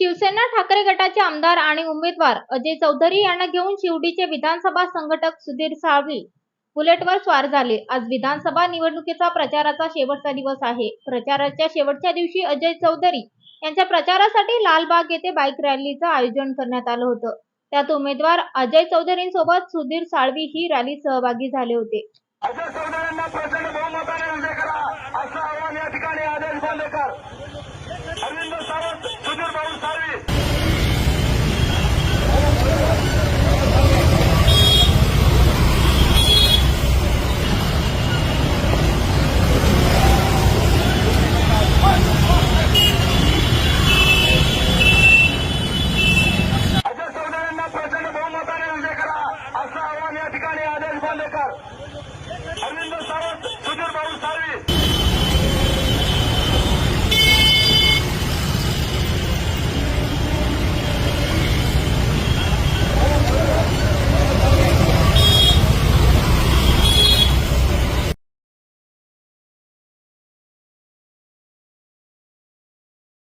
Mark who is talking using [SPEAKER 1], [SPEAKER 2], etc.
[SPEAKER 1] शिवसेना ठाकरे गटाचे आमदार आणि उमेदवार अजय चौधरी यांना घेऊन शिवडीचे विधानसभा संघटक सुधीर साळवी बुलेटवर स्वार झाले। आज विधानसभा निवडणुकीचा प्रचाराचा शेवटचा दिवस आहे। प्रचाराच्या शेवटच्या दिवशी अजय चौधरी यांच्या प्रचारासाठी लालबाग येथे बाईक रॅलीचं आयोजन करण्यात आलं होतं। त्यात उमेदवार अजय चौधरींसोबत सुधीर साळवी ही रॅलीत सहभागी झाले होते।
[SPEAKER 2] अजय चौधरींना प्रचंड बहुमताने विजय करा असं आवाहन या ठिकाणी आदेश बांधेकर, अरविंद सावंत, सुधीर भाऊ